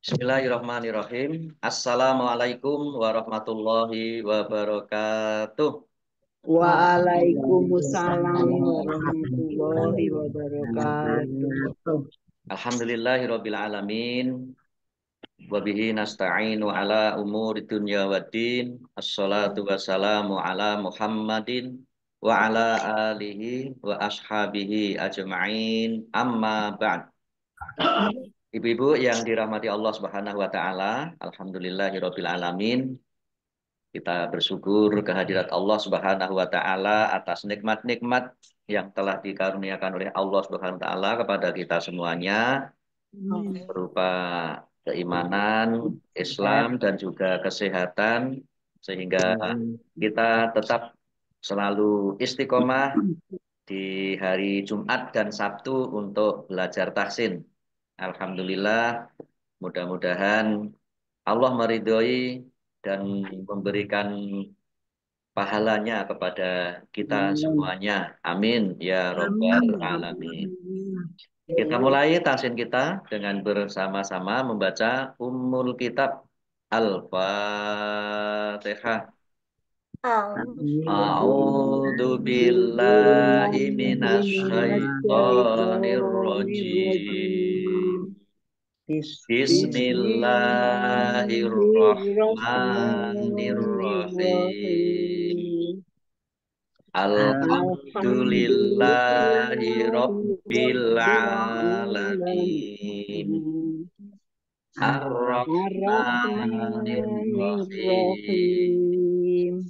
Bismillahirrahmanirrahim. Assalamualaikum warahmatullahi wabarakatuh. Waalaikumsalam warahmatullahi wabarakatuh. Alhamdulillahirabbil alamin. Wa bihi nasta'inu ala umuri dunya waddin. Assalatu wassalamu ala Muhammadin wa ala alihi wa ashabihi ajma'in. Amma ba'd. Ibu-ibu yang dirahmati Allah Subhanahu wa taala, alhamdulillahirabbil alamin. Kita bersyukur kehadirat Allah Subhanahu wa taala atas nikmat-nikmat yang telah dikaruniakan oleh Allah Subhanahu wa taala kepada kita semuanya berupa keimanan, Islam dan juga kesehatan sehingga kita tetap selalu istiqomah di hari Jumat dan Sabtu untuk belajar tahsin. Alhamdulillah, mudah-mudahan Allah meridhoi dan memberikan pahalanya kepada kita semuanya. Amin ya robbal alamin. Kita mulai tahsin kita dengan bersama-sama membaca Ummul Kitab Al-Fatihah. A'udzu billahi minasy syaithanir rajim. Bismillahirrahmanirrahim. Alhamdulillahi rabbil alamin. Ar-Rahmanir Rahim.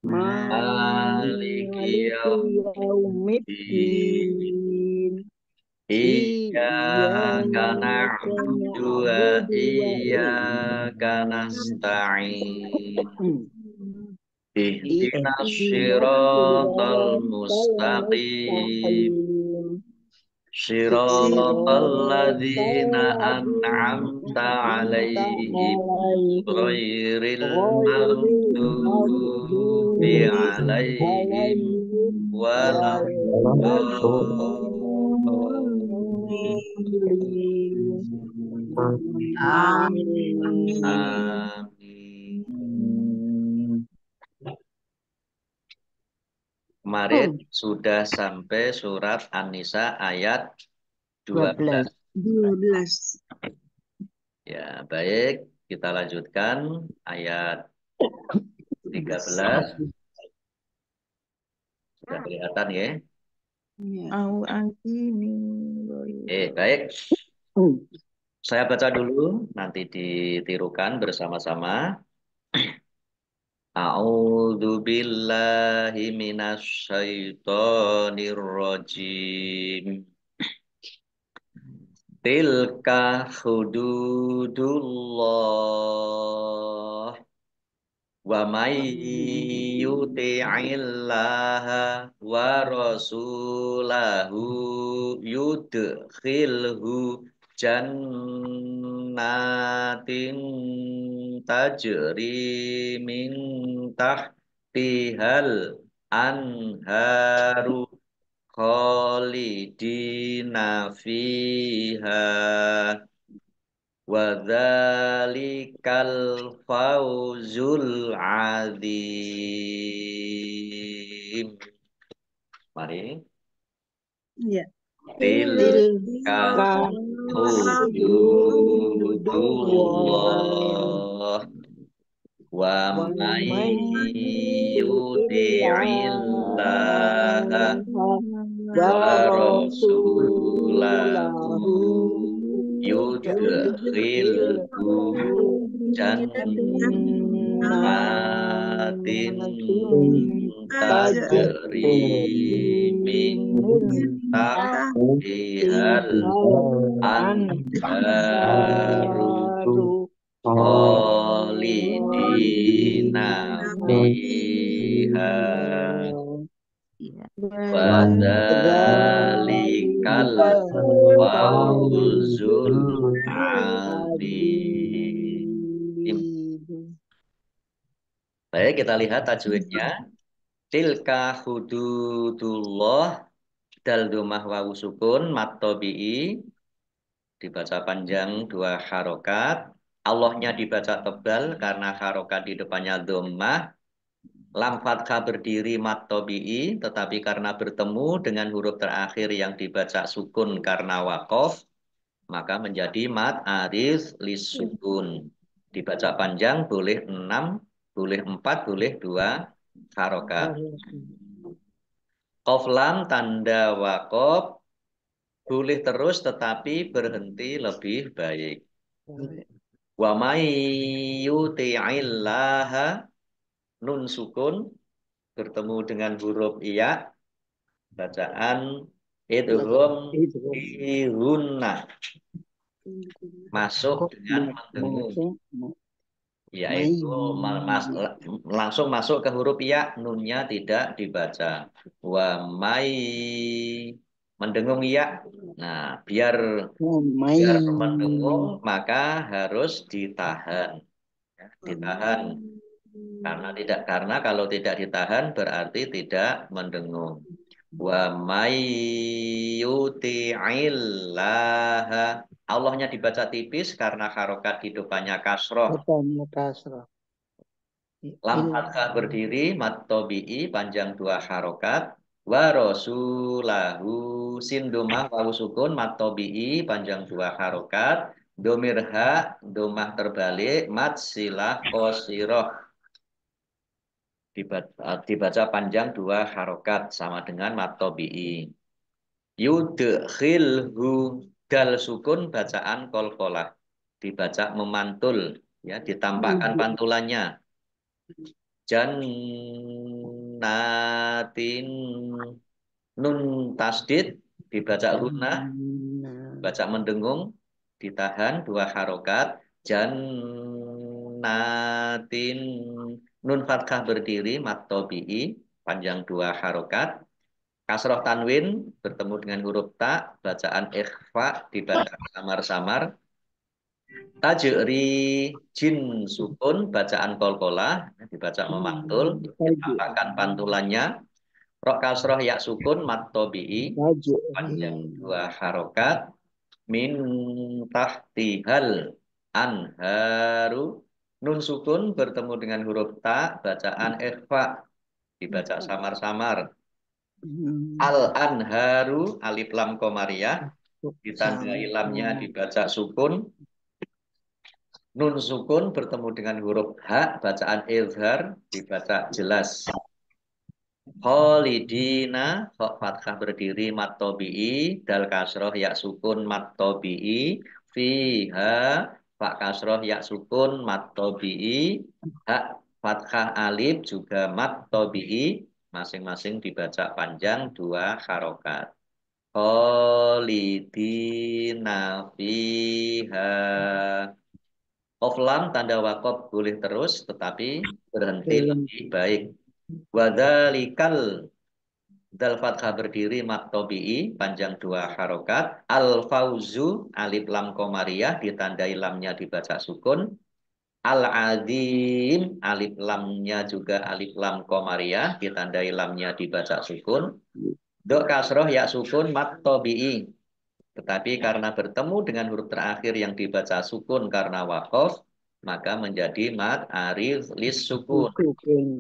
Ar-Rahmanir-Rahim. Maliki Maliki yaumiddin. yaumiddin. Iyyaka Iyyaka na'budu wa na'budu wa iyyaka nasta'in. Ihdinas siratal Ihdinash-shiratal mustaqim. mustaqim. Shiratal ladzina an'amta An'amta 'alaihim alaihim ghairil ghairil maghdubi maghdubi 'alaihim alaihim waladdallin. Amin. Amin. Kemarin sudah sampai surat An-Nisa ayat 12. 12. Ya, baik. Kita lanjutkan ayat 13. Sudah kelihatan ya? Baik. Saya baca dulu, nanti ditirukan bersama-sama. A'udzu billahi minasy syaithanir rajim. Tilka hududullah wa may yuti'illaha wa rasulahu yudkhilhu jannatin tajri min tahtihal anharu khalidina fiha wa dzalikal fawzul azim. Mari. Ya. Tilka Tilka hududullah wa wa may may yuti'illaha wa wa rasulahu rasulahu yudkhilhu jannatin tajri min tahtihal anharu khalidina fiha wa dzalikal fawzul azim. Baik, kita lihat tajwidnya. Tilka hududullah dal domah wawu sukun mat tabi'i dibaca panjang 2 harokat. Allahnya dibaca tebal karena harokat di depannya dhammah. Lam fathah berdiri mat tobi'i, tetapi karena bertemu dengan huruf terakhir yang dibaca sukun karena wakof, maka menjadi mat aris lis sukun. Dibaca panjang boleh 6, boleh 4, boleh 2 harokat. Qaf lam tanda wakof boleh terus tetapi berhenti lebih baik. Wa may yuti'illaha, nun sukun bertemu dengan huruf iya, bacaan idgham fi gunnah, masuk Kok dengan mendengung, masuk mai yaitu langsung masuk ke huruf iya, nunnya tidak dibaca. Wa may, mendengung iya. Nah, biar mai biar mendengung maka harus ditahan. Ya, ditahan karena kalau tidak ditahan berarti tidak mendengung. Wa may yuti'illaha, Allahnya dibaca tipis karena harokat di depannya kasroh. depannya kasrah. Lam Il fathah berdiri mat tobi'i panjang 2 harokat. Wa rasulahu, sin domah wawu sukun mat tobi'i panjang 2 harokat. Domir ha domah terbalik mat silah qosiroh, dibaca panjang 2 harokat sama dengan mat tobi'i. Yudkhilhu, dal sukun bacaan kolkolah, dibaca memantul, ya ditampakkan pantulannya. Jannatin, nun tasdid dibaca lunah, baca mendengung, ditahan 2 harokat. Jannatin, nun fathah berdiri mat tobi'i panjang 2 harokat. Kasroh tanwin bertemu dengan huruf ta, bacaan ikhfa dibaca samar-samar. Tajri, jin sukun bacaan kolkolah, dibaca memantul, ditampakkan pantulannya. Rok kasroh ya sukun mat tobi'i panjang 2 harokat. Min tahtihal anharu, nun sukun bertemu dengan huruf ta, bacaan ikhfa dibaca samar-samar. Al anharu alif lam komariah, ditandai lamnya dibaca sukun. Nun sukun bertemu dengan huruf ha, bacaan izhar dibaca jelas. Kholidina, kok fathah berdiri mat tobi'i, dal kasroh ya sukun mat tobi'i, fiha fa kasroh ya sukun mat tobi'i, ha fathah alif juga mat tobi'i, masing-masing dibaca panjang 2 harokat. Kholidina fiha. Oflam tanda wakaf boleh terus tetapi berhenti lebih baik. Wadzalikal, dal fathah berdiri mat tobi'i panjang 2 harokat. Al fauzu alif lam komariah ditandai lamnya dibaca sukun. Al azim alif lamnya juga alif lam komariah ditandai lamnya dibaca sukun. Dok kasroh ya sukun mat tobi'i, tetapi karena bertemu dengan huruf terakhir yang dibaca sukun karena wakof, maka menjadi mat arif lis sukun.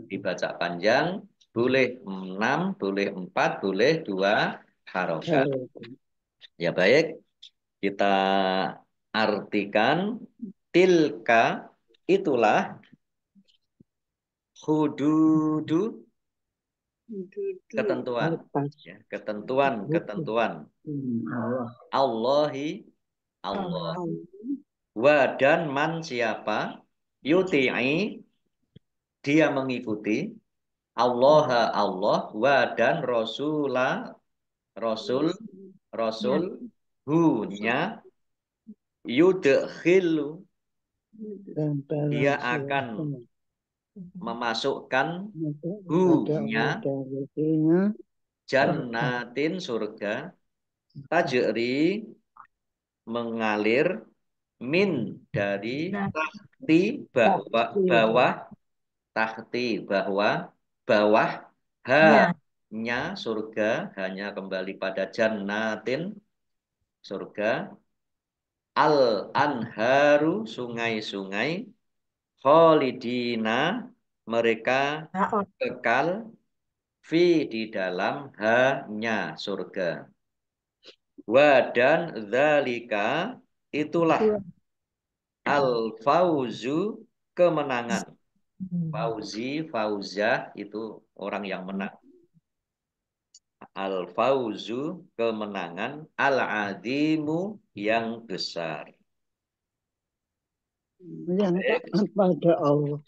Dibaca panjang, boleh 6, boleh 4, boleh 2 harokat. Ya baik, kita artikan tilka, itulah hududu, ketentuan. Ya, ketentuan. Allahi, Allah. Wa dan man siapa, yuti'i dia mengikuti, Allah Allah, wa dan rasul hu nya, yudkhilu dia akan memasukkan hu nya, jannatin surga, tajri mengalir, min dari tahti bawah, tahti bawah, nya surga, hanya kembali pada jannatin surga, Al-anharu, sungai-sungai. Khalidina, mereka kekal. Fi, di dalam, hanya surga. Wa, dan dzalika, itulah al-fauzu, kemenangan. Fauzi, fauzah, itu orang yang menang. Al-fauzu, kemenangan. Al-azimu, yang besar. Yang taat pada Allah.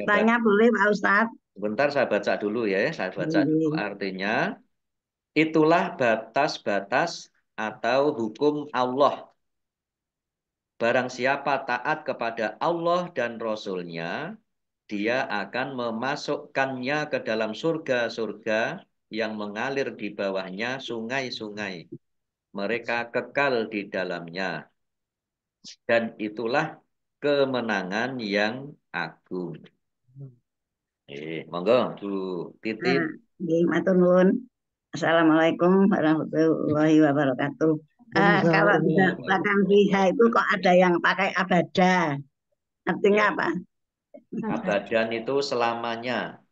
Tanya boleh Pak Ustadz? Sebentar saya baca dulu ya. Saya baca dulu artinya. Itulah batas-batas atau hukum Allah. Barang siapa taat kepada Allah dan Rasul-Nya, dia akan memasukkannya ke dalam surga-surga yang mengalir di bawahnya sungai-sungai. Mereka kekal di dalamnya. Dan itulah kemenangan yang agung. Monggo, Bu Titin. Matur nuwun. Assalamualaikum warahmatullahi wabarakatuh. Kalau di belakang fiha itu kok ada yang pakai abada. Artinya apa? Abadan itu selamanya.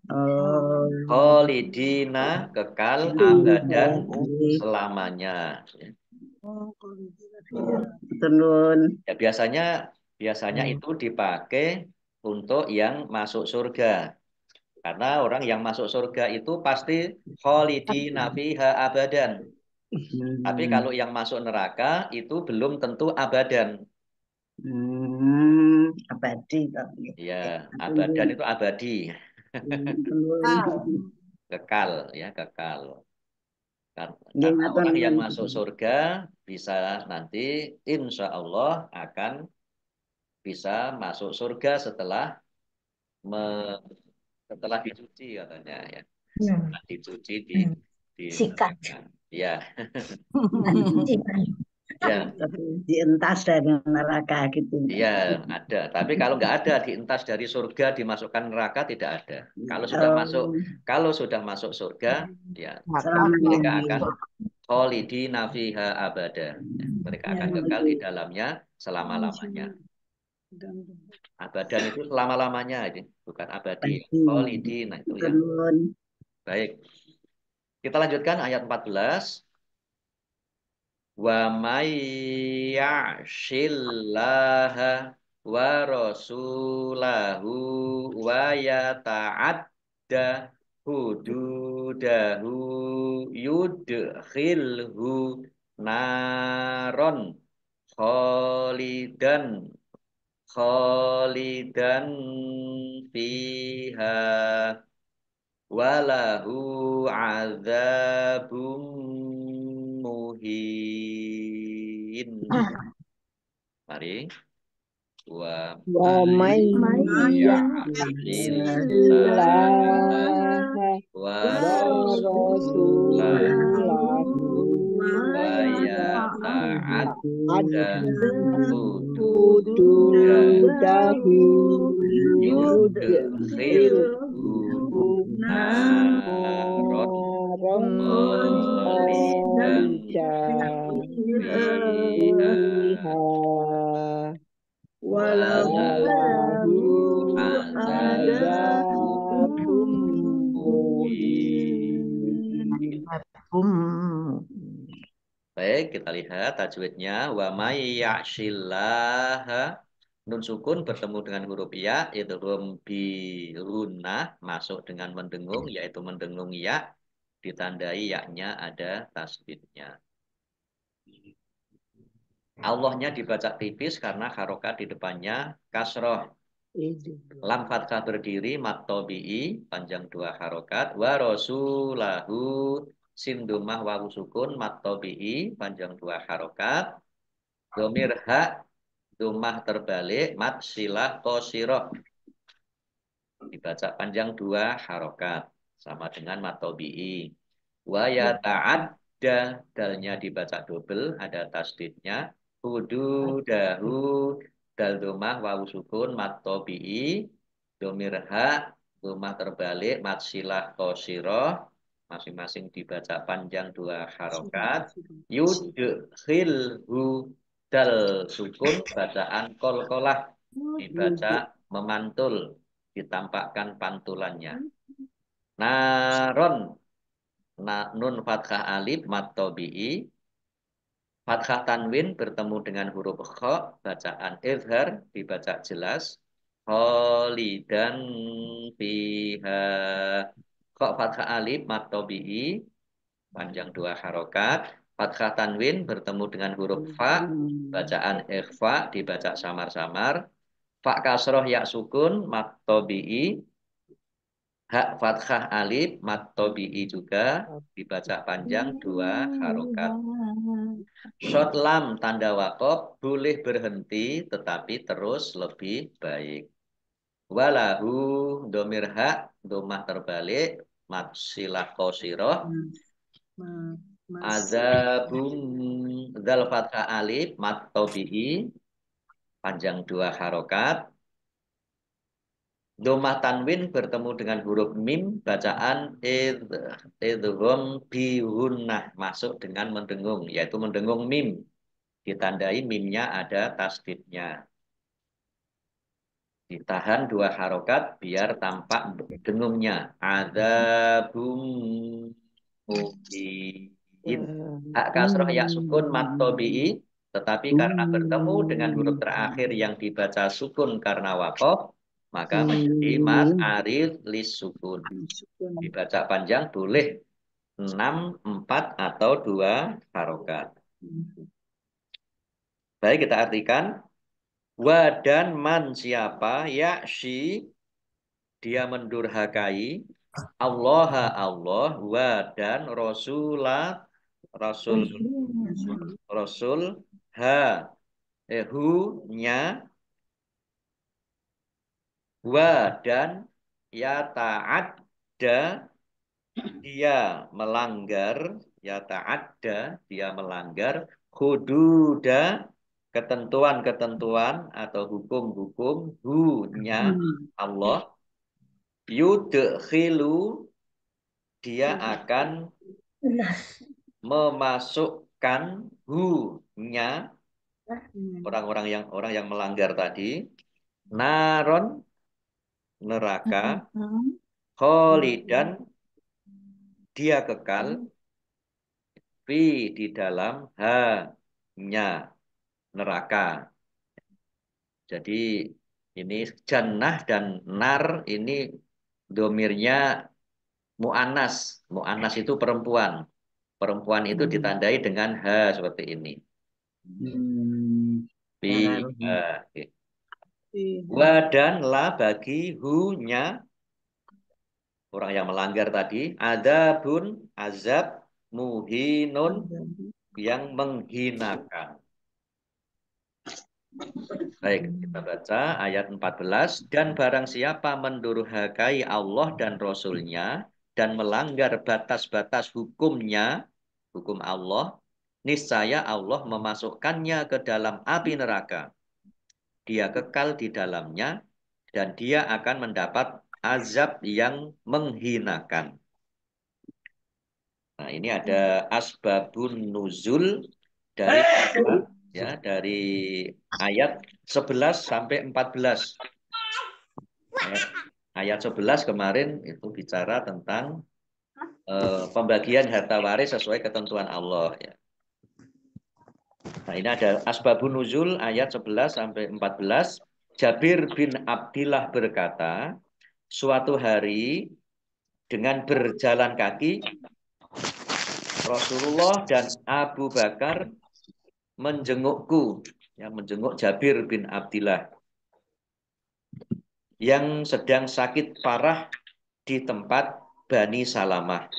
Oh, Kholidina, kekal, abadan, selamanya. Tenun. Ya, biasanya itu dipakai untuk yang masuk surga. Karena orang yang masuk surga itu pasti kholidina fiha abadan. Tapi kalau yang masuk neraka itu belum tentu abadan. Abadi. Ya, abadan itu abadi, kekal ya, kekal. Karena orang yang masuk surga bisa nanti insya Allah akan bisa masuk surga setelah dicuci katanya ya. Setelah dicuci di Sikat. neraka. Ya, Sikat. ya. Dientas dari neraka gitu. Iya, ada. Tapi kalau nggak ada dientas dari surga dimasukkan neraka tidak ada. Kalau sudah masuk surga, ya mereka akan kholidina fiha abada. Ya, mereka akan kekal di dalamnya selama-lamanya. Abadan itu selama-lamanya ini, bukan abadi. Kholidina itu ya. Baik. Kita lanjutkan ayat 14. Wa may ya'shillaha wa rasulahu wa yata'adda hududahu yudkhilhu naron khalidan khalidan fiha walahu azabum muhin. Mari. Wa may ya'sillah wa rasulahu wa yata'adda hududahu yudkhilhu naron khalidan fiha walahu azabum muhin. Baik, kita lihat tajwidnya. Wa may ya'shillaha. Nun sukun bertemu dengan huruf ya, itu birunah, masuk dengan mendengung, yaitu mendengung ya, ditandai yaknya ada tasbihnya. Allahnya dibaca tipis karena harokat di depannya kasroh. Lam fathah berdiri, mat tobi'i, panjang dua harokat. Wa rasulahu, sin domah wawu sukun, mat tobi'i, panjang dua harokat. Domir ha, domah terbalik, mat silah kosiroh. Dibaca panjang dua harokat. Sama dengan mat tobi'i. Wa ya ta'adda, dalnya dibaca double, ada tasdidnya. Hududahu, dal domah wawu sukun mat tobi'i, domir ha, domah terbalik mat silah qasiroh, masing-masing dibaca panjang dua harokat. Yudkhilhu, Dal sukun bacaan kolkolah, dibaca memantul, ditampakkan pantulannya. Naron, nun fathah alif mat tabi'i, fathah tanwin bertemu dengan huruf kha, bacaan izhar, dibaca jelas. Khalidan fiha. Kha fathah alif mat tabi'i, panjang 2 harokat. Fathah tanwin bertemu dengan huruf fa, bacaan ikhfa, dibaca samar-samar. Fa kasroh ya sukun mat tabi'i, hak fathah alif mat tabi'i juga, dibaca panjang 2 harokat. Short lam tanda wakaf boleh berhenti tetapi terus lebih baik. Walahu domir hak domah terbalik maksilah qosiroh, azabun zal fathah alif mat tabi'i, panjang 2 harokat. Domah tanwin bertemu dengan huruf mim, bacaan idgham bihunnah, masuk dengan mendengung, yaitu mendengung mim. Ditandai mimnya ada tasdidnya. Ditahan 2 harokat biar tampak dengungnya. Adzabum muhin. Hak kasroh ya sukun mat tabi'i, tetapi karena bertemu dengan huruf terakhir yang dibaca sukun karena wakof, maka menjadi mat arid lis sukun. Dibaca panjang boleh 6, 4, atau 2 harokat. Baik, kita artikan. Wa dan man siapa yakshi dia mendurhakai Allah Allah, wa dan rasul rasul ha hu nya, wa dan ya ta'adda dia melanggar, ya ta'adda dia melanggar hududa ketentuan-ketentuan atau hukum-hukum hu-nya Allah, yudkhilu dia akan memasukkan hu-nya orang yang melanggar tadi, naron neraka, kholidan dia kekal, fi di dalam ha-nya neraka. Jadi ini jannah dan nar ini domirnya mu'anas. Mu'anas itu perempuan. Perempuan itu ditandai dengan ha seperti ini. Fi ha. Wa dan la bagi hu-nya orang yang melanggar tadi, adabun azab muhinun yang menghinakan. Baik, kita baca ayat 14. Dan barang siapa mendurhakai Allah dan Rasulnya dan melanggar batas-batas hukumnya, hukum Allah, niscaya Allah memasukkannya ke dalam api neraka. Dia kekal di dalamnya dan dia akan mendapat azab yang menghinakan. Nah, ini ada asbabun nuzul dari dari ayat 11 sampai 14. Ayat 11 kemarin itu bicara tentang pembagian harta waris sesuai ketentuan Allah ya. Nah, ini ada asbabun nuzul ayat 11 sampai 14. Jabir bin Abdillah berkata, suatu hari dengan berjalan kaki Rasulullah dan Abu Bakar menjengukku, ya, menjenguk Jabir bin Abdillah yang sedang sakit parah di tempat Bani Salamah.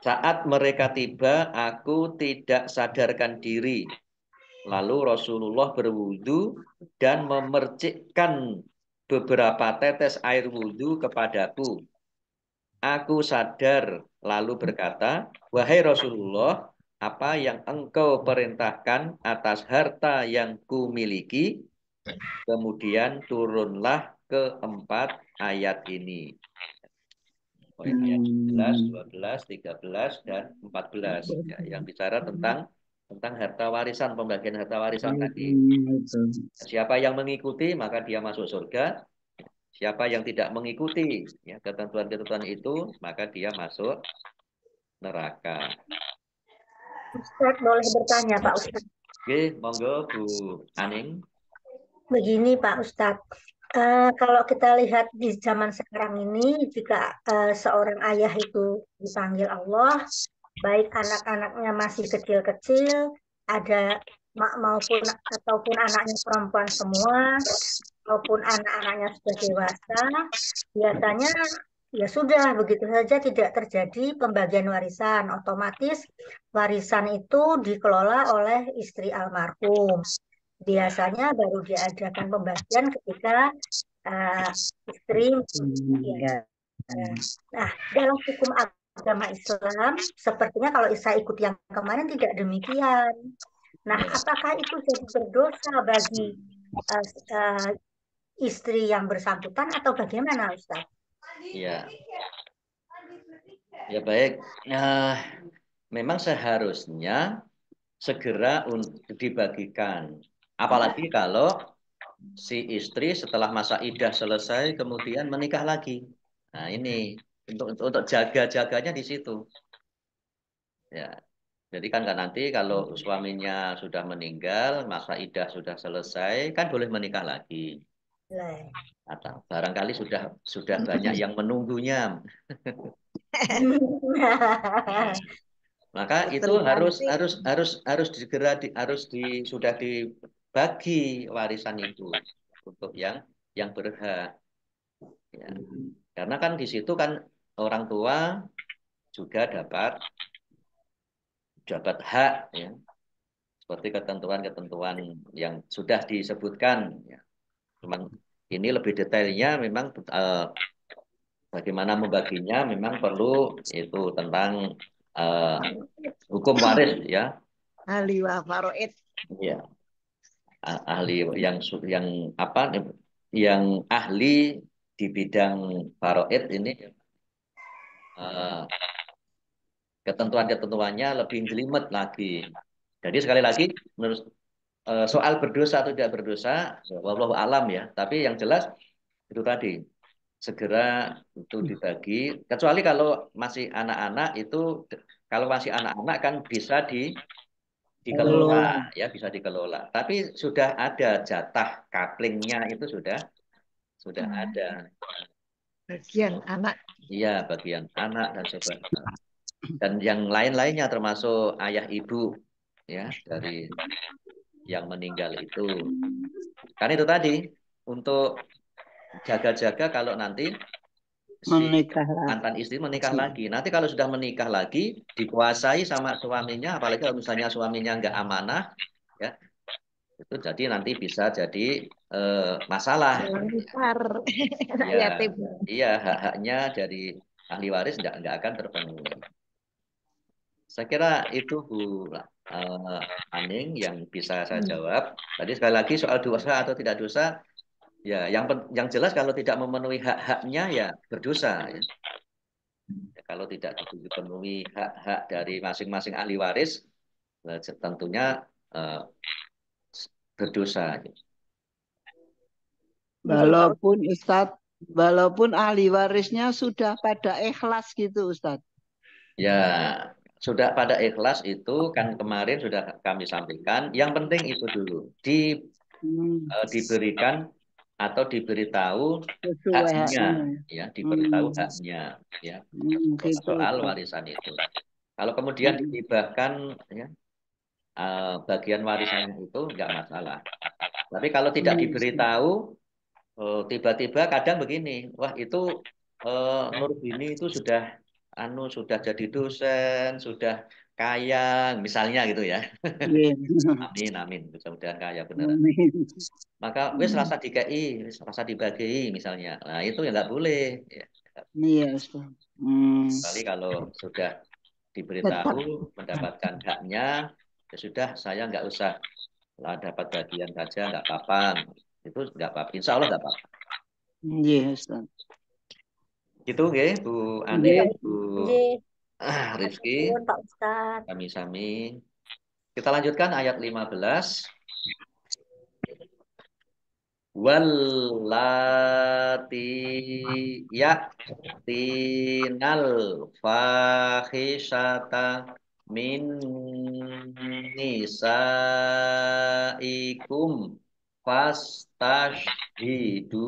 Saat mereka tiba, aku tidak sadarkan diri. Lalu Rasulullah berwudu dan memercikkan beberapa tetes air wudu kepadaku. Aku sadar lalu berkata, wahai Rasulullah, apa yang engkau perintahkan atas harta yang kumiliki? Kemudian turunlah keempat ayat ini. Poinnya 11, 12, 13, dan 14. Ya, yang bicara tentang tentang harta warisan, pembagian harta warisan tadi. Itu. Siapa yang mengikuti maka dia masuk surga. Siapa yang tidak mengikuti ya ketentuan-ketentuan itu maka dia masuk neraka. Ustadz boleh bertanya Pak Ustadz. Oke, monggo Bu Aning. Begini Pak Ustadz, kalau kita lihat di zaman sekarang ini, jika seorang ayah itu dipanggil Allah, baik anak-anaknya masih kecil-kecil, ada maupun ataupun anaknya perempuan semua, maupun anak-anaknya sudah dewasa, biasanya ya sudah begitu saja tidak terjadi pembagian warisan. Otomatis warisan itu dikelola oleh istri almarhum. Biasanya baru diadakan pembagian ketika uh, istri ya. Ya. Nah, dalam hukum agama Islam, sepertinya kalau saya ikut yang kemarin tidak demikian. Nah, apakah itu jadi berdosa bagi uh, uh, istri yang bersangkutan atau bagaimana, Ustaz? Ya, ya baik. Memang seharusnya segera dibagikan. Apalagi kalau si istri setelah masa idah selesai kemudian menikah lagi. Nah ini untuk jaga-jaganya di situ. Ya, jadi kan nanti kalau suaminya sudah meninggal, masa idah sudah selesai, kan boleh menikah lagi. Atau barangkali sudah banyak yang menunggunya. Maka itu harus segera sudah dibagi warisan itu untuk yang berhak. Ya. Karena kan di situ kan orang tua juga dapat hak ya. Seperti ketentuan-ketentuan yang sudah disebutkan ya. Cuman ini lebih detailnya memang bagaimana membaginya memang perlu itu tentang hukum waris ya. Ahli wafaroid. Ya, ahli yang apa yang ahli di bidang faraid ini ketentuan-ketentuannya lebih jelimet lagi. Jadi sekali lagi menurut soal berdosa atau tidak berdosa, wallahu alam ya. Tapi yang jelas itu tadi segera itu dibagi. Kecuali kalau masih anak-anak itu kalau masih anak-anak kan bisa dikelola ya bisa dikelola. Tapi sudah ada jatah kaplingnya itu sudah ada. Bagian anak. Iya bagian anak dan sebagainya. Dan yang lain-lainnya termasuk ayah ibu ya dari yang meninggal itu. Kan itu tadi untuk jaga-jaga kalau nanti si Menikah mantan istri menikah lagi. Nanti kalau sudah menikah lagi dikuasai sama suaminya, apalagi kalau misalnya suaminya nggak amanah, ya itu jadi nanti bisa jadi masalah. anak Ya, yatim. iya hak-haknya dari ahli waris nggak akan terpenuhi. Saya kira itu Bu Aning yang bisa saya jawab. Tadi sekali lagi soal dosa atau tidak dosa, ya yang jelas kalau tidak memenuhi hak-haknya ya berdosa. Ya. Ya, kalau tidak dipenuhi hak-hak dari masing-masing ahli waris, tentunya eh, berdosa. Walaupun ahli warisnya sudah pada ikhlas gitu Ustadz. Ya, sudah pada ikhlas itu kan kemarin sudah kami sampaikan. Yang penting itu dulu diberikan atau diberitahu haknya, ya diberitahu haknya, ya soal warisan itu. Kalau kemudian dihibahkan, ya bagian warisan itu nggak masalah. Tapi kalau tidak diberitahu, tiba-tiba kadang begini, wah itu Nur ini itu sudah jadi dosen, sudah kaya, misalnya gitu ya. Amin, amin. Mudah-mudahan kaya beneran. Maka wis rasa DKI, wis rasa dibagi misalnya. Nah, itu ya nggak boleh. Ya. Iya, Ustaz. Kecuali kalau sudah diberitahu mendapatkan haknya, ya sudah saya nggak usah lah dapat bagian saja nggak apa-apa. Itu nggak apa-apa. Insya Allah nggak apa-apa. Iya, Ustaz. Gitu nggih, Bu Ani, Bu Rizky, Pak Ustadz. kami-sami. Kita lanjutkan ayat 15. Wallati ya'tinal fahisata min nisaikum fastashhidu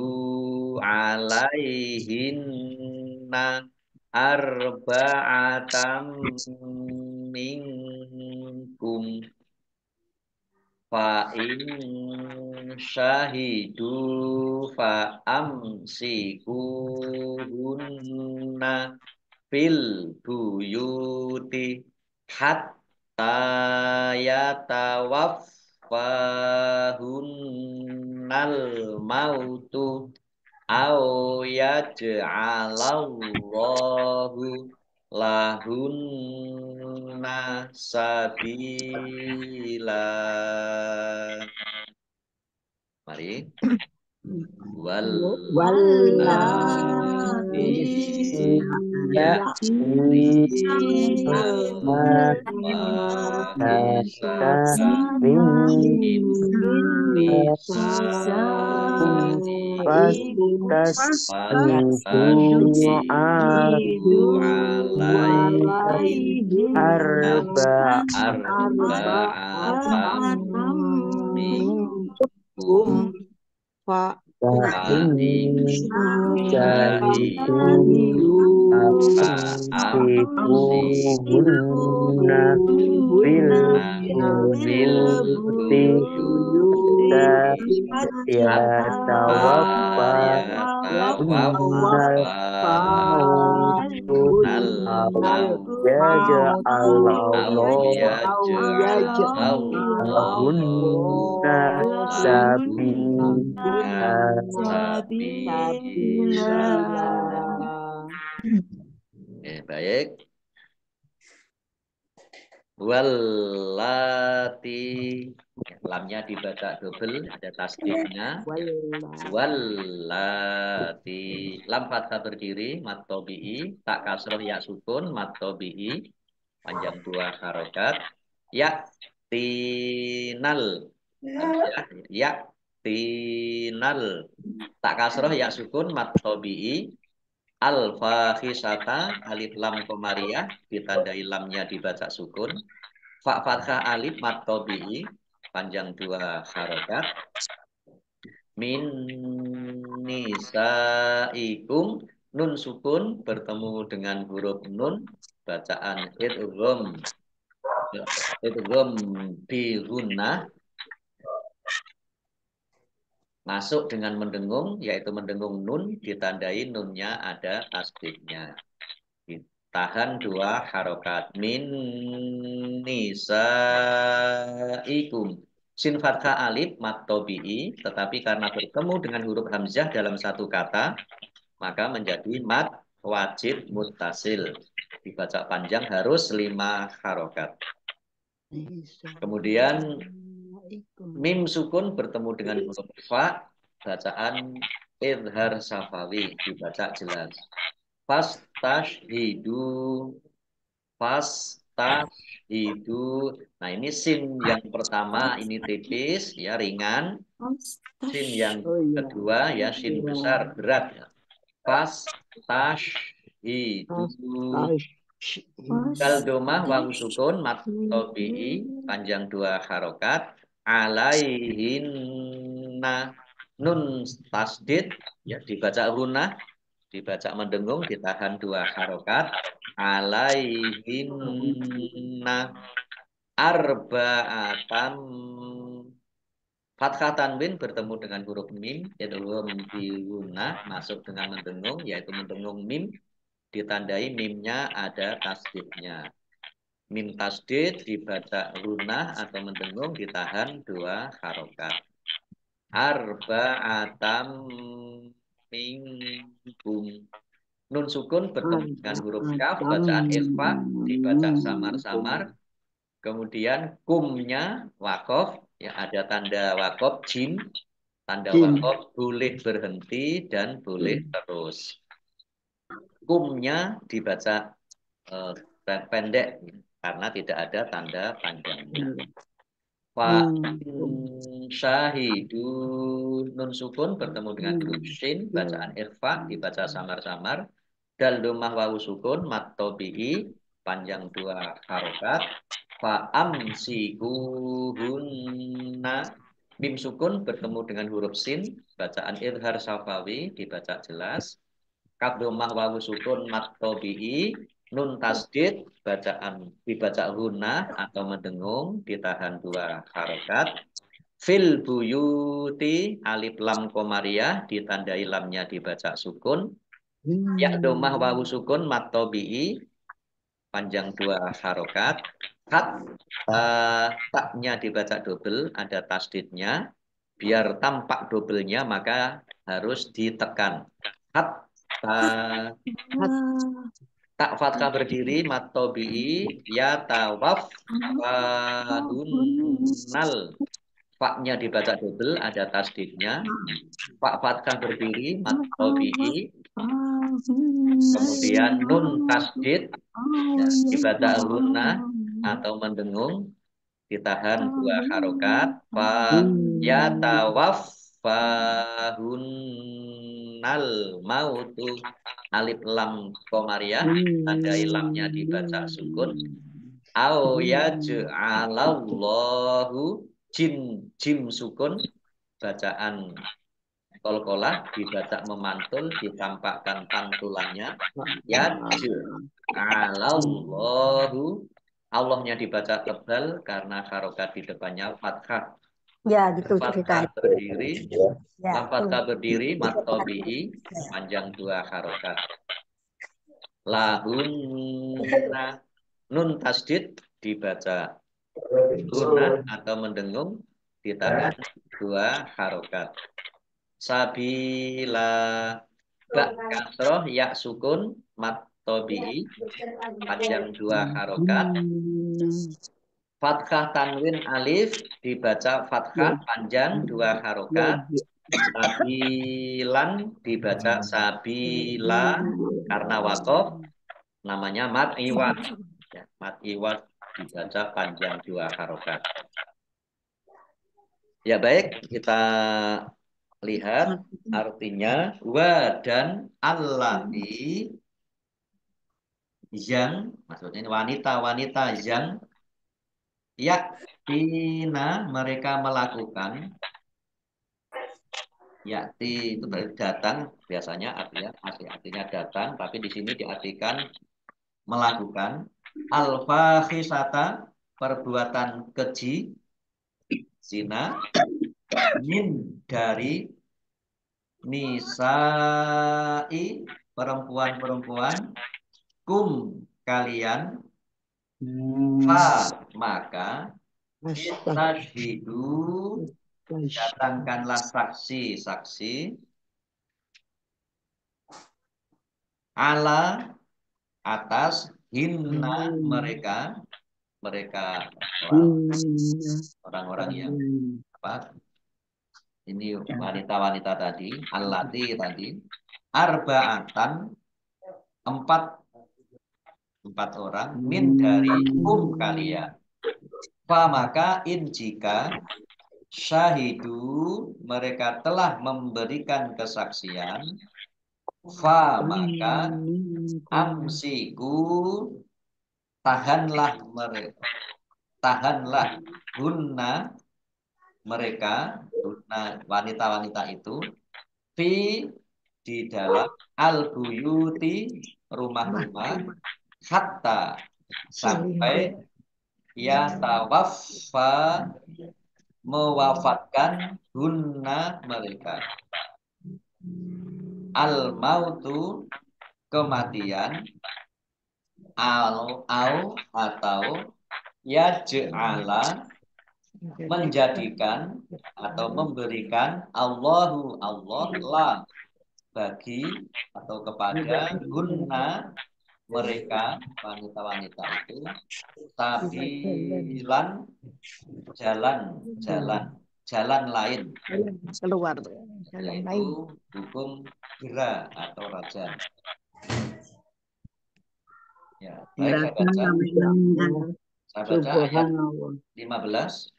alaihinna arba'atam minkum fa in syahidu fa amsikuhunna fil buyuti hatta yatawaffahunnal mautu au yaj'alallahu lahunna sabila. Mari. Wallati ya'tinal fahisata min nisaikum fastashhidu alaihinna arba'atan minkum fa in syahidu fa amsikuhunna fil buyuti yatawaffahunal yaj'alahunna sabila. Baik. Wallati, lamnya dibaca double, ada tasdidnya. Wallati, lam fathah berdiri, mat tabi'i, tak kasroh ya sukun, mat tabi'i, panjang 2 harokat. Ya tinal, ya tinal, tak kasroh ya sukun, mat tabi'i. Al-fahisata, alif lam komariah, ditandai lamnya dibaca sukun. Fa fathah alif mat tabi'i, panjang 2 harokat. Min nisaikum, nun sukun bertemu dengan huruf nun, bacaan idgham bi gunnah, masuk dengan mendengung, yaitu mendengung nun, ditandai nunnya ada tasdidnya. Ditahan 2 harokat. Min nisaikum. Sin fathah alif mat tabi'i, tetapi karena bertemu dengan huruf hamzah dalam satu kata, maka menjadi mat wajib muttasil. Dibaca panjang harus 5 harokat. Kemudian mim sukun bertemu dengan huruf fa, bacaan idhar safawi, dibaca jelas. Fastashhidu, nah ini sin yang pertama ini tipis ya, ringan. Sin yang kedua ya sin besar berat ya. Fastashhidu. Dal domah wawu sukun mat tabi'i, panjang 2 harokat. Alaihinna, nun tasdid ya, dibaca hunah, dibaca mendengung, ditahan 2 harokat. Alaihinna arba'atam, fathah tanwin bertemu dengan huruf mim, yaitu hunah, masuk dengan mendengung, yaitu mendengung mim, ditandai mimnya ada tasdidnya. Mim tasdid dibaca hunah atau mendengung, ditahan 2 harokat. Arba'atam minkum, nun sukun bertemu dengan huruf kaf, bacaan ikhfa, dibaca samar-samar. Kemudian kumnya wakof, ya ada tanda wakof jim, tanda wakof boleh berhenti dan boleh terus. Kumnya dibaca pendek, karena tidak ada tanda panjangnya. Fa syahidu nun sukun bertemu dengan huruf shin, bacaan ikhfa dibaca samar-samar. Dal domah wawu sukun mat tobi'i panjang 2 harokat. Fa amsikuhunna mim sukun bertemu dengan huruf sin, bacaan idhar syafawi dibaca jelas. Kaf domah wawu sukun mat tobi'i nun tasdid bacaan dibaca hunna atau mendengung ditahan 2 harokat. Fil buyuti alif lam komariah ditandai lamnya dibaca sukun. Ya domah wawu sukun mat tobi'i panjang 2 harokat. Hat taknya dibaca double ada tasdidnya. Biar tampak doublenya maka harus ditekan. Hat tak fathah berdiri mat tobi'i ya tawaf fahunnal. Faknya dibaca double ada tasdidnya. Pak fathah berdiri mat tobi'i. Kemudian nun tasdid ya, dibaca hunna atau mendengung ditahan 2 harokat. Fa ya tawaf fahunnal mautu alif lam komariah tandai lamnya dibaca sukun. Au yaj'alallahu jim sukun bacaan kolkolah dibaca memantul ditampakkan pantulannya. Yaj'alallahu Allahnya dibaca tebal karena harokat di depannya fathah. Ya, gitu Fathah ceritanya. berdiri, Ya, fathah berdiri mat tobi'i panjang 2 harokat. Lahunna nun tasdid dibaca hunna atau mendengung ditahan 2 harokat. Sabila bak kasroh ya sukun mat tobi'i panjang 2 harokat. Fathah tanwin alif dibaca fathah panjang 2 harokat. Sabilan dibaca sabila karena wakof namanya mat iwat. Ya, mat iwat dibaca panjang 2 harokat. Ya baik, kita lihat artinya wa dan allati yang maksudnya ini wanita-wanita yang yaktina mereka melakukan. Yakti itu berarti datang biasanya artinya datang tapi di sini diartikan melakukan al-fahisata perbuatan keji zina min dari nisai perempuan-perempuan kum kalian fa maka tashhidu datangkanlah saksi-saksi ala atas hinna mereka orang-orang yang apa ini wanita-wanita tadi allati tadi arba'atan empat orang min dari kalian. Fa maka in jika syahidu mereka telah memberikan kesaksian. Fa maka amsiku tahanlah hunna mereka wanita-wanita itu fi di dalam al-buyuti rumah-rumah hatta sampai ya tawaffa mewafatkan hunna mereka al mautu kematian atau yaj'ala menjadikan atau memberikan Allah lah bagi atau kepada hunna mereka wanita-wanita itu sabilan jalan lain Keluar jalan lain. yaitu hukum gera atau raja. Ya, baik saya Dirasa baca. sampai meninggal. Saya baca ayat Subhanallah. 15.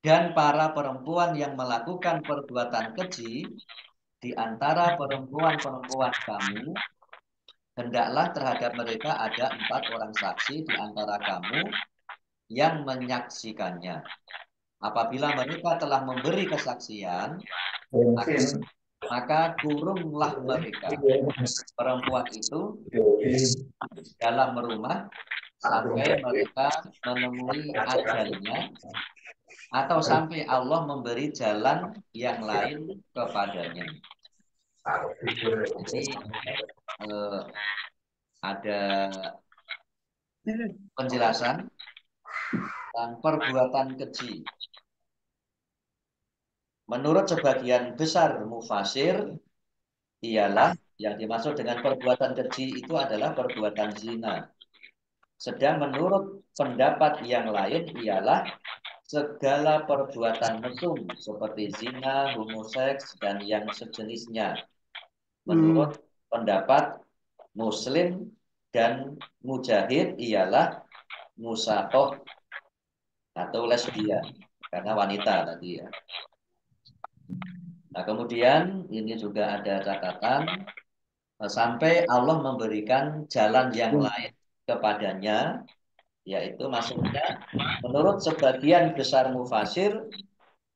Dan para perempuan yang melakukan perbuatan keji di antara perempuan-perempuan kamu, hendaklah terhadap mereka ada 4 orang saksi di antara kamu yang menyaksikannya. Apabila mereka telah memberi kesaksian, maka kurunglah mereka, perempuan itu, dalam rumah sampai mereka menemui ajalnya atau sampai Allah memberi jalan yang lain kepadanya. Jadi ada penjelasan tentang perbuatan keji. Menurut sebagian besar mufasir, ialah yang dimaksud dengan perbuatan keji itu adalah perbuatan zina. Sedang menurut pendapat yang lain ialah segala perbuatan mesum seperti zina, homoseks, dan yang sejenisnya. Menurut pendapat Muslim dan Mujahid ialah musaqah atau lesbian karena wanita tadi ya. Nah, kemudian ini juga ada catatan sampai Allah memberikan jalan yang lain kepadanya, yaitu maksudnya menurut sebagian besar mufasir,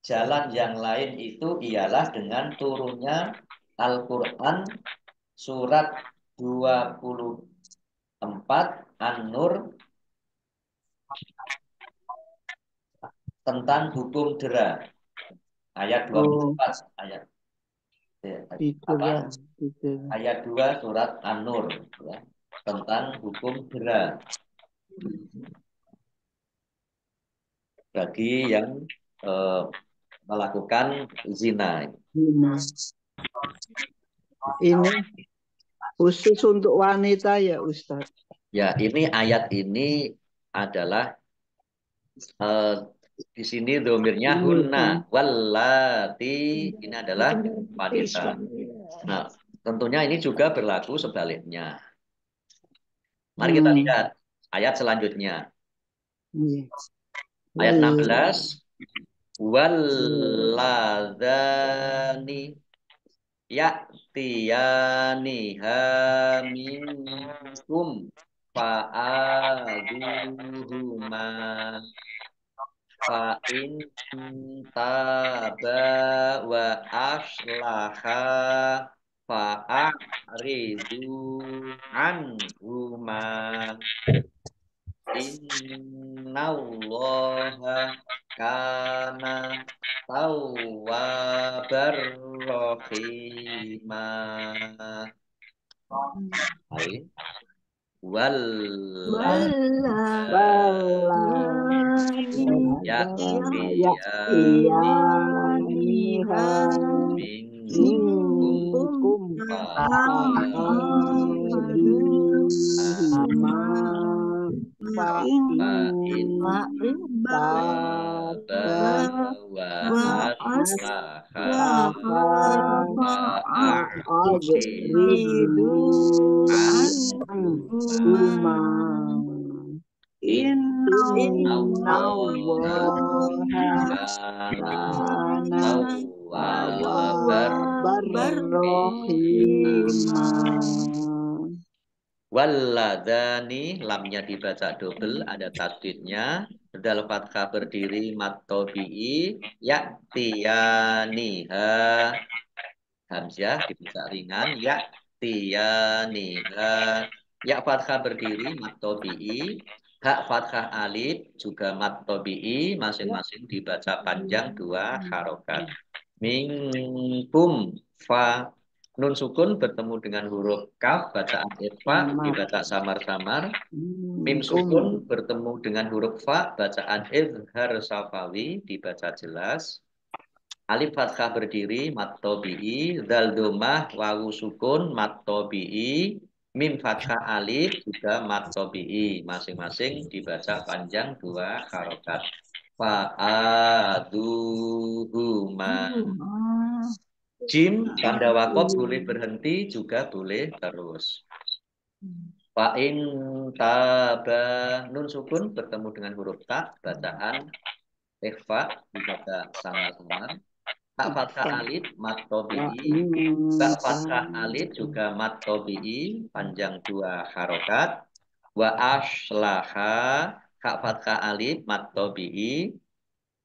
jalan yang lain itu ialah dengan turunnya Al-Quran surat 24 An-Nur tentang hukum dera. Ayat 24 ayat apa? Ayat 2 surat An-Nur ya, tentang hukum dera bagi yang melakukan zina. Ini khusus untuk wanita ya Ustaz. Ya, ini ayat ini adalah di sini domirnya hunna wallati, ini adalah wanita. Nah, tentunya ini juga berlaku sebaliknya. Mari kita lihat ayat selanjutnya. Ayat 16. Walladzani ya'tiyaniha minkum fa'aduhuma fa'in taba wa aslaha fa'aridu anhuma innallaha kana tawwabar rahima. Baik. Walladzani ya'tiyaniha minkum fa'in Walladzani, lamnya dibaca double, ada tasdidnya. Dal fathah berdiri matobi'i, ya'tiyaniha. Hamzah dibaca ringan, ya'tiyaniha. Ya fathah berdiri matobi'i. Hak fathah alif juga matobi'i, masing-masing dibaca panjang 2 harokat. Minkum fa. Nun sukun bertemu dengan huruf kaf, bacaan ikhfa dibaca samar-samar. Mim sukun bertemu dengan huruf fa, bacaan izhar safawi dibaca jelas. Alif fathah berdiri mat tabi'i, dzal dhammah wawu sukun mat tabi'i, mim fathah alif juga mat tabi'i, masing-masing dibaca panjang 2 harokat. Fa'aduhuma. Jim tanda wakof boleh berhenti juga boleh terus. Fa in taba nun sukun bertemu dengan huruf ta, bacaan ikhfa dibaca samar-samar. Tak fathah alif mat tobi'i. Tak fathah alif juga mat tobi'i panjang 2 harokat. Wa aslaha kak fathah alif mat tobi'i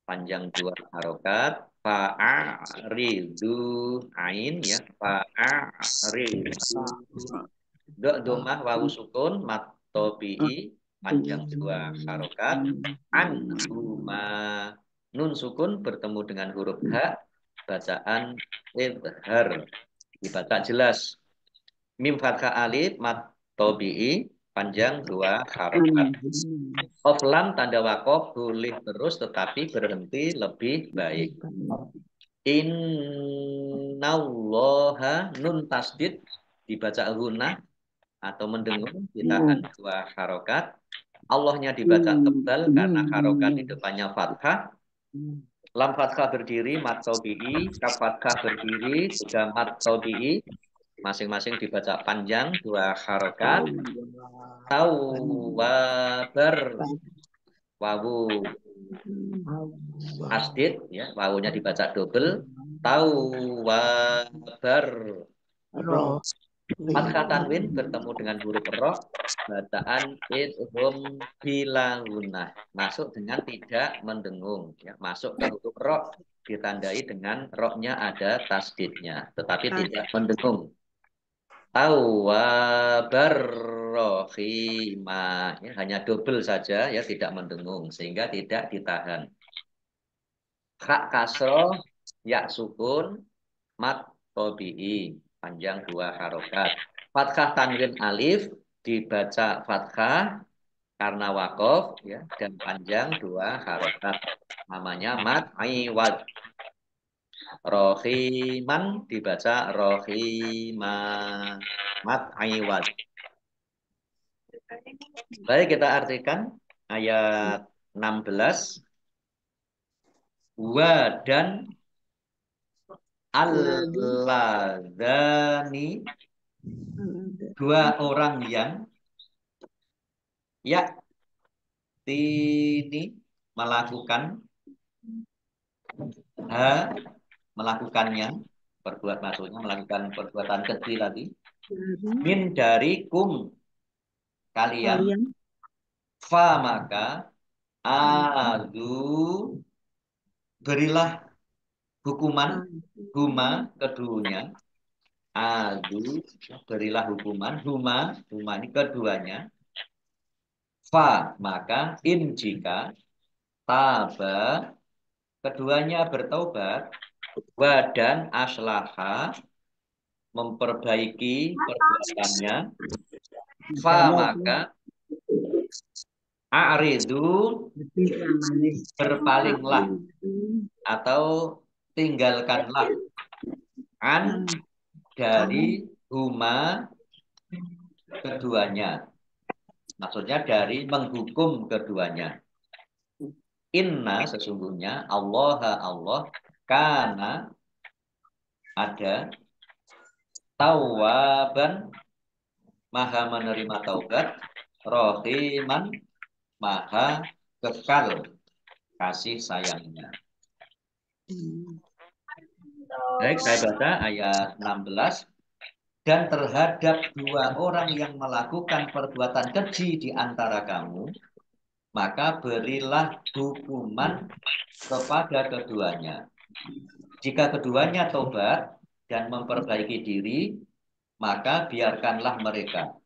panjang 2 harokat. Fa'aridu ain ya. Fa'aridu dok domah wawu sukun mat tobi'i panjang 2 harokat. Anhuma nun sukun bertemu dengan huruf ha, bacaan idhar dibaca jelas. Mim fathah alif mat tobi'i panjang 2 harokat. Lam tanda wakof boleh terus tetapi berhenti lebih baik. Innallaha nun tasdid dibaca gunah atau mendengung ditahan 2 harokat. Allahnya dibaca tebal karena harokat di depannya fathah. Lam fathah berdiri mat tobi'i, kaf fathah berdiri juga mat tobi'i, masing-masing dibaca panjang 2 harokat. Tawabar wawu asdid ya, wawunya dibaca double. Tawabar fathah tanwin bertemu dengan huruf roh, bacaan idgham bila gunah, masuk dengan tidak mendengung ya, masuk ke huruf roh ditandai dengan rohnya ada tasdidnya tetapi tidak mendengung. Tawabar rohimah ya, hanya double saja ya, tidak mendengung sehingga tidak ditahan. Hak kasroh ya sukun mat tobi'i panjang 2 harokat. Fathah tanwin alif dibaca fathah karena wakof ya, dan panjang 2 harokat, namanya mat aiwad. Rohiman dibaca rohimah mat aiwad. Baik, kita artikan ayat 16. Wa dan alladzani dua orang yang ya ini melakukan melakukannya perbuat maksudnya melakukan perbuatan keji lagi min dari kum kalian fa maka adu berilah hukuman huma keduanya. Adu berilah hukuman huma ini keduanya. Fa maka in jika taba keduanya bertaubat, wa dan aslaha memperbaiki perbuatannya, fa maka a'ridu berpalinglah atau tinggalkanlah an dari huma keduanya, maksudnya dari menghukum keduanya. Inna sesungguhnya Allah kana ada tawaban maha menerima taubat, rohiman maha kekal kasih sayangnya. Baik, saya baca ayat 16. Dan terhadap dua orang yang melakukan perbuatan keji di antara kamu, maka berilah hukuman kepada keduanya. Jika keduanya tobat dan memperbaiki diri, maka biarkanlah mereka.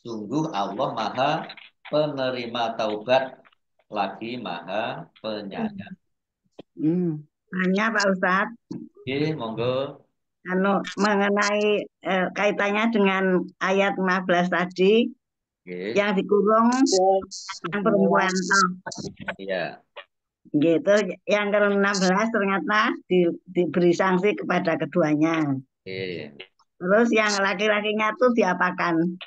Sungguh Allah maha penerima taubat lagi maha penyayang. Hanya Pak Ustadz. Oke, monggo. Mengenai kaitannya dengan ayat 15 tadi, yang dikurung yang perempuan. Iya. Gitu, yang ke-16 ternyata diberi sanksi kepada keduanya. Terus yang laki-lakinya tuh diapakan?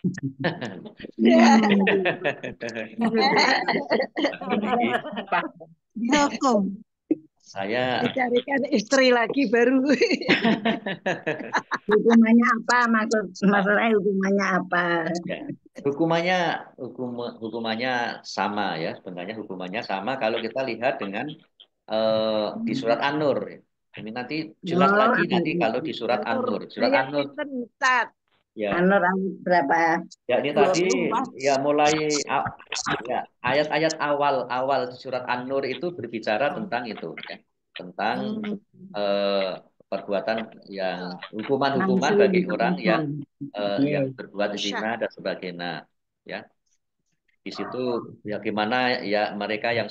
Hukum. Saya dicarikan istri lagi baru. Hukumannya apa? Maksudnya hukumannya apa? Hukumannya sama ya, sebenarnya hukumannya sama kalau kita lihat dengan di surat An-Nur. Ini nanti jelas Oh, lagi nanti kalau di surat Nur An-Nur. Surat ayat An-Nur pinten Ustaz? ya, Anur berapa? ya ini tadi 24. ya mulai ya ayat-ayat awal di surat An-Nur itu berbicara tentang itu ya, tentang Hmm. eh, perbuatan yang hukuman-hukuman Langsung bagi orang ditemukan. yang Yes. berbuat Masya. zina dan sebagainya ya. Di situ ya gimana ya mereka yang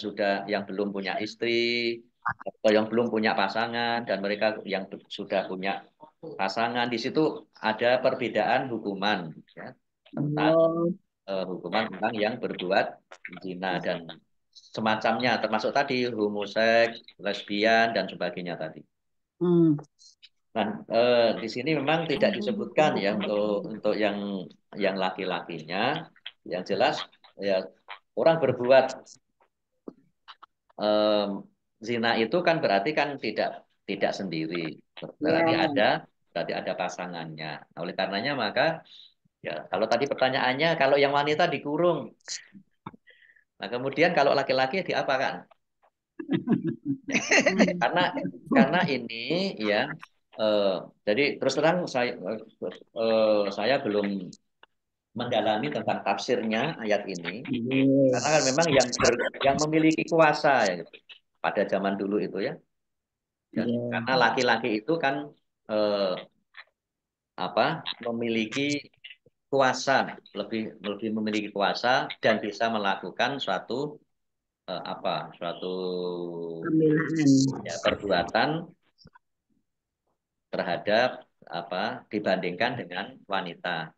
belum punya istri atau yang belum punya pasangan dan mereka yang sudah punya pasangan, di situ ada perbedaan hukuman ya, tentang Oh, hukuman tentang yang berbuat zina dan semacamnya, termasuk tadi homoseks, lesbian dan sebagainya tadi. hmm. Nah, di sini memang tidak disebutkan ya untuk yang laki-lakinya. Yang jelas ya orang berbuat em, zina itu kan berarti kan tidak sendiri, berarti Ya. ada pasangannya. Nah, oleh karenanya maka ya kalau tadi pertanyaannya kalau yang wanita dikurung, nah kemudian kalau laki-laki diapakan? Karena ini ya eh, jadi terus terang saya belum mendalami tentang tafsirnya ayat ini karena kan Yes. memang yang memiliki kuasa ya gitu, pada zaman dulu itu ya. Ya, Yes. karena laki-laki itu kan eh, memiliki kuasa, lebih lebih memiliki kuasa dan bisa melakukan suatu Pembelaan. ya, perbuatan terhadap dibandingkan dengan wanita.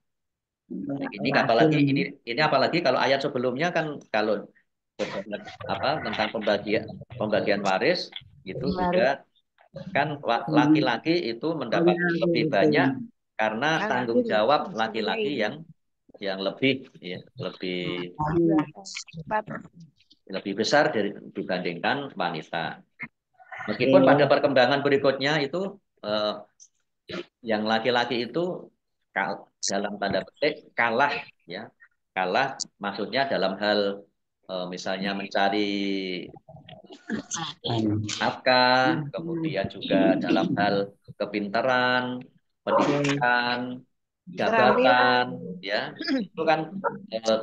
Nah, ini apalagi Langsung. ini apalagi kalau ayat sebelumnya kan kalau tentang pembagian waris itu Kemarin juga kan laki-laki itu mendapat punya lebih itu. banyak karena tanggung Al-Adil jawab laki-laki Sulaim. yang lebih ya, lebih Yes. 24. lebih besar dibandingkan wanita. Meskipun pada Yes. perkembangan berikutnya itu yang laki-laki itu dalam tanda petik kalah ya. Kalah maksudnya dalam hal misalnya mencari nafkah, kemudian juga dalam hal kepintaran, pendidikan, Keterampilan. jabatan, ya itu kan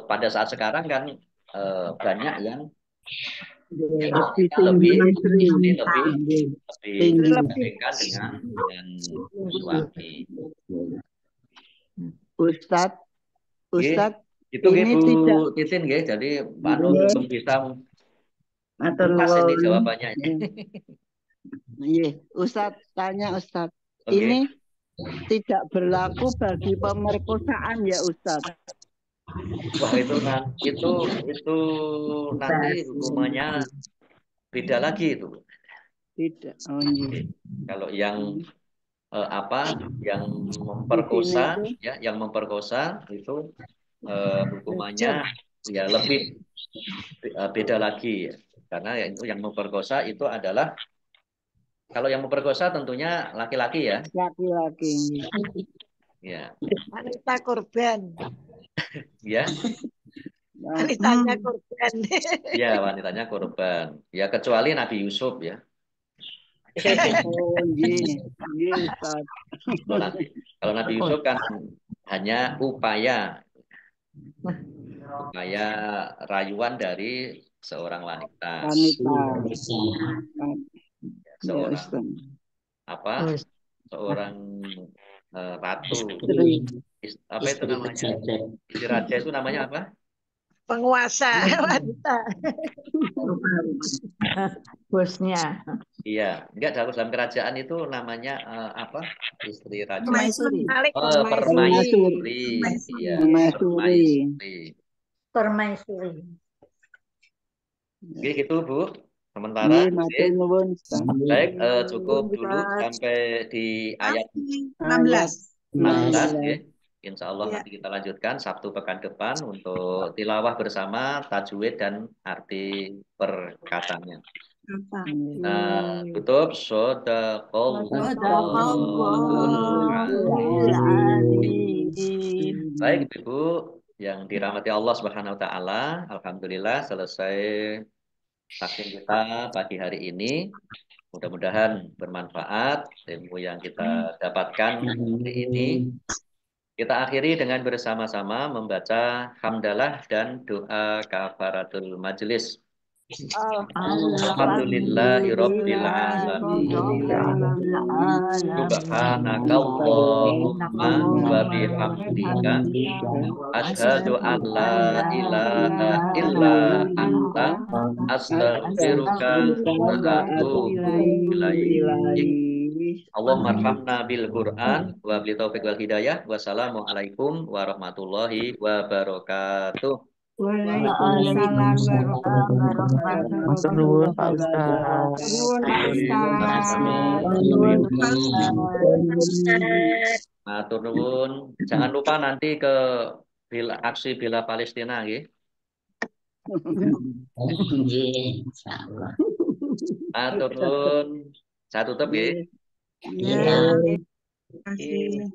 pada saat sekarang kan banyak yang Lebih posisinya tinggi lebih istri istri wanita. lebih Yes. lebih Itu Tinggi. lebih dibandingkan dengan suami. Ustadz, Nggih, Ustadz, itu nggih ini Bu tidak. Titin nggih. Jadi Pak Nur Yes. belum bisa Matur tuntas ini nuwun. jawabannya. Iya, Ustadz tanya Ustadz. Oke. Ini tidak berlaku bagi pemerkosaan ya Ustadz. Wah itu nanti hukumannya beda lagi itu. Tidak. Oh iya. Kalau yang yang Di sini memperkosa itu ya, yang memperkosa itu hukumannya belajar. ya lebih beda lagi ya. Karena yang memperkosa itu adalah kalau yang memperkosa tentunya laki-laki ya. Laki-laki. Ya. Wanita korban. Ya. Wanitanya korban. Ya, wanitanya korban. Ya kecuali Nabi Yusuf ya. Oh iya, iya Ustadz. Kalau Nabi Yusuf kan hanya upaya rayuan dari seorang wanita, Wanita. Ya seorang Ustadz. seorang ratu. Apa itu namanya? Istri raja itu namanya apa? Penguasa wanita. Bosnya. Iya, enggak dalam kerajaan itu namanya apa? Istri raja. Permaisuri. Permaisuri. Iya, permaisuri. Permaisuri. Oke, gitu Bu. Sementara Matur nuwun Ustadz. baik cukup dulu sampai di ayat 16. 16 ya. Insya Allah Ya. nanti kita lanjutkan Sabtu pekan depan untuk tilawah bersama tajwid dan arti perkataannya. Nah, tutup Shadaqallahul Azim. Baik Ibu, yang dirahmati Allah Subhanahu wa taala, alhamdulillah selesai taklim kita pagi hari ini. Mudah-mudahan bermanfaat ilmu yang kita dapatkan hari ini. Kita akhiri dengan bersama-sama membaca hamdalah dan doa kafaratul majelis. Alhamdulillahirabbil alamin. Subhanakallahumma wa bihamdika asyhadu an la ilaha illa anta astaghfiruka wa atubu ilaik. Allahumma arhamna bil Qur'an wa bil taufiq wal hidayah. Wassalamualaikum warahmatullahi wabarakatuh. Waalaikumsalam warahmatullahi Matur nuwun Pak wabarakatuh. Ustaz. Nuwun Pak Ustaz. Matur nuwun. Jangan lupa nanti ke aksi bela Palestina nggih. Nggih, insyaallah. Matur nuwun. Saya tutup nggih. Iya. Terima kasih.